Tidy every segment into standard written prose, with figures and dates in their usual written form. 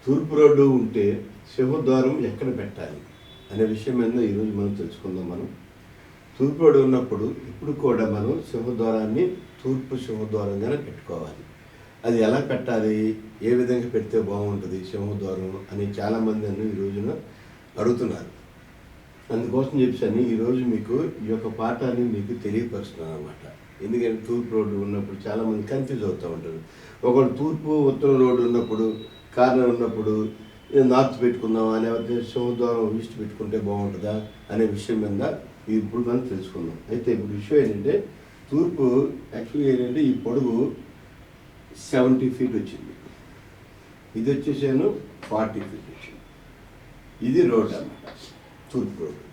తూర్పు రోడ్డు ఉంటే సింహద్వారం ఎక్కడ పెట్టాలి అనే విషయం మీద ఈరోజు మనం తెలుసుకుందాం. తూర్పు రోడ్డు ఉన్నప్పుడు ఇప్పుడు కూడా మనం సింహద్వారాన్ని తూర్పు సింహద్వారంగానే పెట్టుకోవాలి. అది ఎలా పెట్టాలి, ఏ విధంగా పెడితే బాగుంటుంది సింహద్వారం అని చాలామంది నన్ను ఈ రోజున అడుగుతున్నారు. అందుకోసం చెప్పాను ఈరోజు మీకు ఈ యొక్క పాఠాన్ని మీకు తెలియపరుస్తున్నాను అన్నమాట. ఎందుకంటే తూర్పు రోడ్డు ఉన్నప్పుడు చాలామంది కన్ఫ్యూజ్ అవుతూ ఉంటారు. ఒకళ్ళు తూర్పు ఉత్తర రోడ్డు ఉన్నప్పుడు కార్నర్ ఉన్నప్పుడు నార్త్ పెట్టుకుందామా లేకపోతే సింహద్వారం ఈస్ట్ పెట్టుకుంటే బాగుంటుందా అనే విషయం మీద ఇప్పుడు మనం తెలుసుకుందాం. అయితే ఇప్పుడు విషయం ఏంటంటే తూర్పు యాక్చువల్గా ఏంటంటే ఈ పొడుగు 70 feet వచ్చింది, ఇది వచ్చేసాను 40 feet వచ్చింది. ఇది రోడ్ అన్నమాట, తూర్పు రోడ్డు.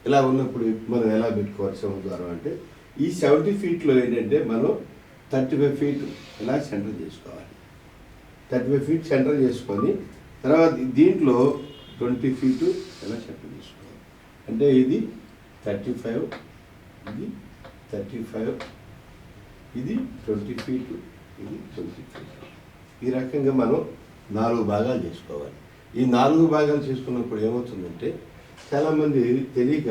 ఇలా ఉన్నప్పుడు మనం ఎలా పెట్టుకోవాలి సింహద్వారం అంటే ఈ 70 feetలో ఏంటంటే మనం 35 feet ఇలా సెంటర్ చేసుకోవాలి. 35 feet సెంటర్ చేసుకొని తర్వాత దీంట్లో 20 feet ఇలా సెంటర్ చేసుకోవాలి. అంటే ఇది 35, ఇది 35, ఇది 20 feet, ఇది 20 feet. ఈ రకంగా మనం 4 భాగాలు చేసుకోవాలి. ఈ 4 భాగాలు చేసుకున్నప్పుడు ఏమవుతుందంటే చాలామంది తెలియక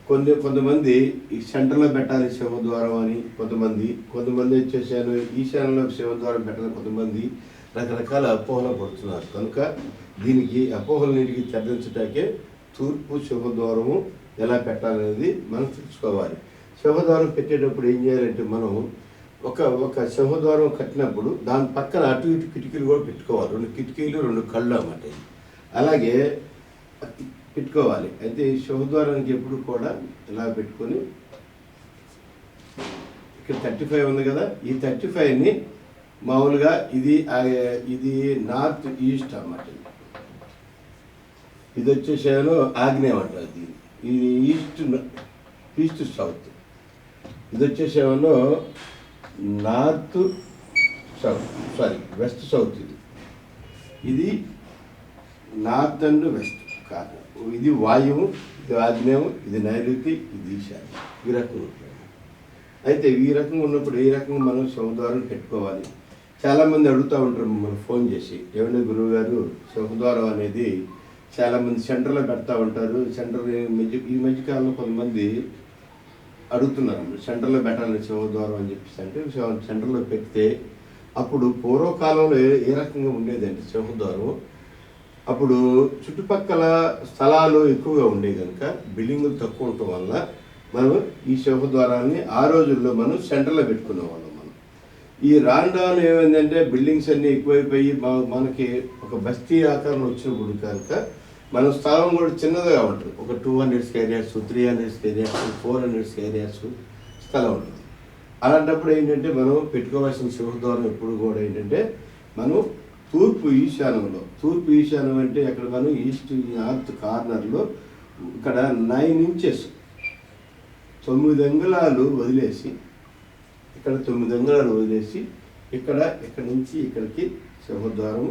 కొంతమంది ఈ సెంటర్లో పెట్టాలి సింహద్వారం అని, కొంతమంది వచ్చేసాను ఈశాన్యంలో సింహద్వారం పెట్టాలి, కొంతమంది రకరకాల అపోహలు పడుతున్నారు. కనుక దీనికి అపోహలన్నిటికీ తగ్గించటానికే తూర్పు సింహద్వారము ఎలా పెట్టాలనేది మనం తెలుసుకోవాలి. సింహద్వారం పెట్టేటప్పుడు ఏం చేయాలంటే మనం ఒక సింహద్వారం కట్టినప్పుడు దాని పక్కన అటు ఇటు కిటికీలు కూడా పెట్టుకోవాలి. 2 కిటికీలు 2 కళ్ళు అన్నమాట. అలాగే పెట్టుకోవాలి. అయితే ఈ సింహద్వారానికి ఎప్పుడు కూడా ఇలా పెట్టుకొని ఇక్కడ 35 ఉంది కదా, ఈ 35ని మామూలుగా ఇది నార్త్ ఈస్ట్ అన్నమాట. ఇది వచ్చేసాను ఆగ్నేయం అంటారు, ఇది ఈస్ట్ సౌత్. ఇది వచ్చేసేమో నార్త్ సౌత్, వెస్ట్ సౌత్. ఇది నార్త్ అండ్ వెస్ట్ కాదు, ఇది వాయువు, ఇది ఆగ్నేయం, ఇది నైరుతి, ఇది ఈశాన్యం. ఈ రకంగా ఉంటుంది. అయితే ఈ రకంగా ఉన్నప్పుడు ఏ రకంగా మనం సింహద్వారం పెట్టుకోవాలి. చాలామంది అడుగుతూ ఉంటారు మమ్మల్ని ఫోన్ చేసి, ఏమన్నా గురువు గారు సింహద్వారం అనేది చాలామంది సెంటర్లో పెడతా ఉంటారు. ఈ మధ్యకాలంలో కొంతమంది అడుగుతున్నారు సెంటర్లో పెట్టాలని సింహద్వారం అని చెప్పేసి. అంటే సెంటర్లో పెడితే అప్పుడు పూర్వకాలంలో ఏ రకంగా ఉండేదంటే సింహద్వారం అప్పుడు చుట్టుపక్కల స్థలాలు ఎక్కువగా ఉండేవి కనుక బిల్డింగులు తక్కువ ఉండటం వల్ల మనం ఈ సింహద్వారాన్ని ఆ రోజుల్లో మనం సెంటర్లో పెట్టుకునే వాళ్ళం. ఈ రాను ఏమైందంటే బిల్డింగ్స్ అన్నీ ఎక్కువైపోయి మనకి ఒక బస్తీ ఆకారం వచ్చినప్పుడు కనుక మన స్థలం కూడా చిన్నదిగా ఉంటుంది. ఒక 200 square yards, 300 square yards, 400 square yards స్థలం ఉంటుంది. అలాంటప్పుడు ఏంటంటే మనం పెట్టుకోవాల్సిన సింహద్వారం ఎప్పుడు కూడా ఏంటంటే మనం తూర్పు ఈశాన్యం అంటే అక్కడ మనం ఈస్ట్ నార్త్ కార్నర్లో ఇక్కడ 9 inches 9 అంగుళాలు వదిలేసి ఇక్కడ 9 అంగుళాలు వదిలేసి ఇక్కడ నుంచి ఇక్కడికి సింహద్వారం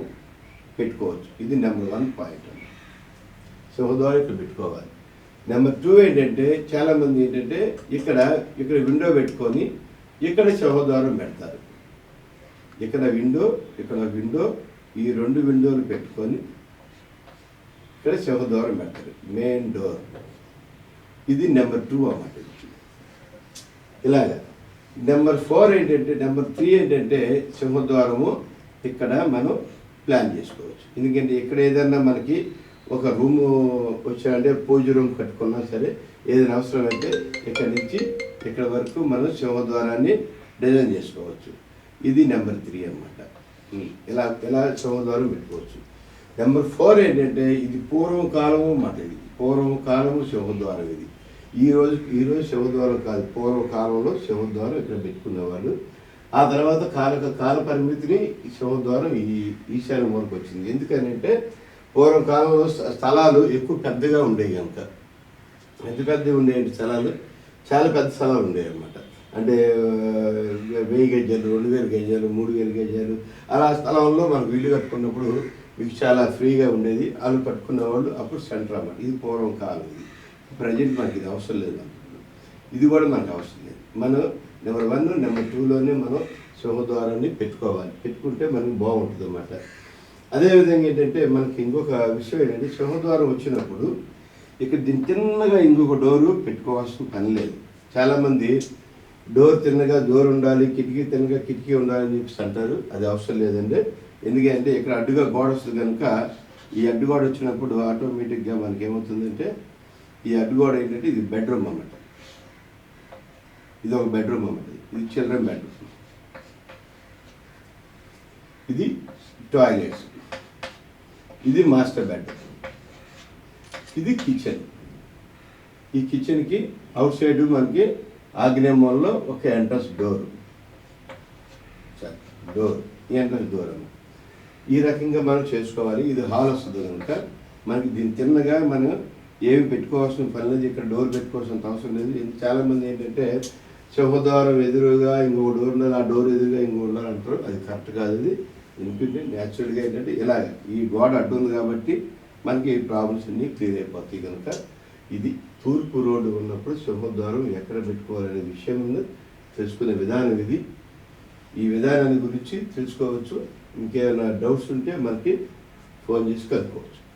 పెట్టుకోవచ్చు. ఇది నెంబర్ 1 పాయింట్. సింహద్వారం ఇక్కడ పెట్టుకోవాలి. నెంబర్ 2 ఏంటంటే చాలామంది ఏంటంటే ఇక్కడ విండో పెట్టుకొని ఇక్కడ సింహద్వారం పెడతారు. ఇక్కడ విండో ఈ 2 విండోలు పెట్టుకొని ఇక్కడ సింహద్వారం పెడతారు, మెయిన్ డోర్. ఇది నెంబర్ 2 అన్నమాట. ఇలాగా నెంబర్ 3 ఏంటంటే సింహద్వారము ఇక్కడ మనం ప్లాన్ చేసుకోవచ్చు. ఎందుకంటే ఇక్కడ ఏదైనా మనకి ఒక రూము వచ్చామంటే పూజ రూమ్ కట్టుకున్నా సరే ఏదైనా అవసరమైతే ఇక్కడి నుంచి ఇక్కడ వరకు మనం సింహద్వారాన్ని డిజైన్ చేసుకోవచ్చు. ఇది నెంబర్ 3 అన్నమాట. ఇలా సింహద్వారం పెట్టుకోవచ్చు. నెంబర్ 4 ఏంటంటే ఇది పూర్వకాలము మాట. ఇది పూర్వకాలము సింహద్వారం. ఇది ఈరోజు సింహద్వారం కాదు, పూర్వకాలంలో సింహద్వారం ఇక్కడ పెట్టుకునేవాళ్ళు. ఆ తర్వాత కాల పరిమితిని ఈ సింహద్వారం ఈశాన్యం వరకు వచ్చింది. ఎందుకనంటే పూర్వకాలంలో స్థలాలు ఎక్కువ పెద్దగా ఉండేవి కనుక, పెద్దవి ఉండేవి స్థలాలు, చాలా పెద్ద స్థలాలు ఉండేవి అన్నమాట. అంటే 1000 గజాలు, 2000 గజాలు, 3000 గజాలు అలా స్థలంలో మనకు ఇల్లు కట్టుకున్నప్పుడు మీకు చాలా ఫ్రీగా ఉండేది. వాళ్ళు కట్టుకునేవాళ్ళు. అప్పుడు సెంటర్ అన్నమాట. ఇది పూర్వకాలం. ఇది ప్రజెంట్ మనకి ఇది అవసరం లేదు. ఇది కూడా మనకు అవసరం లేదు. మనం నెంబర్ 1, నెంబర్ 2లోనే మనం సింహద్వారాన్ని పెట్టుకోవాలి. పెట్టుకుంటే మనకు బాగుంటుంది అన్నమాట. అదేవిధంగా ఏంటంటే మనకి ఇంకొక విషయం ఏంటంటే సింహద్వారం వచ్చినప్పుడు ఇక్కడ దీని తిన్నగా ఇంకొక డోరు పెట్టుకోవాల్సిన పని లేదు. చాలామంది డోర్ తిన్నగా డోర్ ఉండాలి, కిటికీ తిన్నగా కిటికీ ఉండాలని చెప్పి అంటారు. అది అవసరం లేదండి. ఎందుకంటే ఇక్కడ అడ్డుగా గోడ వస్తుంది కనుక ఈ అడ్డుగోడ వచ్చినప్పుడు ఆటోమేటిక్గా మనకి ఏమవుతుందంటే ఈ అడ్డుగోడ ఏంటంటే ఇది బెడ్రూమ్ అన్నమాట. ఇది ఒక బెడ్రూమ్ అన్నమాట. ఇది చిల్డ్రన్ బెడ్రూమ్, ఇది టాయిలెట్స్, ఇది మాస్టర్ బెడ్రూమ్, ఇది కిచెన్. ఈ కిచెన్కి అవుట్ సైడ్ మనకి ఆగ్నేయ మూలలో ఒక ఎంట్రన్స్ డోర్, ఈ ఎంట్రన్స్ డోర్ అన్నమాట. ఈ రకంగా మనం చేసుకోవాలి. ఇది హాల్ వస్తుంది కనుక మనకి దీని తిన్నగా మనం ఏమి పెట్టుకోవాల్సిన పని లేదు. ఇక్కడ డోర్ పెట్టుకోవాల్సిన అవసరం లేదు. చాలామంది ఏంటంటే సింహద్వారం ఎదురుగా ఇంకొక డోర్ ఉండాలి, ఆ డోర్ ఎదురుగా ఇంకొక ఉండాలి అంటారు. అది కరెక్ట్ కాదు. అది ఎందుకంటే న్యాచురల్గా ఏంటంటే ఇలాగ ఈ గోడ అడ్డు ఉంది కాబట్టి మనకి ఈ ప్రాబ్లమ్స్ అన్నీ క్లియర్ అయిపోతాయి. కనుక ఇది తూర్పు రోడ్డు ఉన్నప్పుడు సింహద్వారం ఎక్కడ పెట్టుకోవాలనే విషయం తెలుసుకునే విధానం ఇది. ఈ విధానాన్ని గురించి తెలుసుకోవచ్చు. ఇంకేమైనా డౌట్స్ ఉంటే మనకి ఫోన్ చేసి కనుక్కోవచ్చు.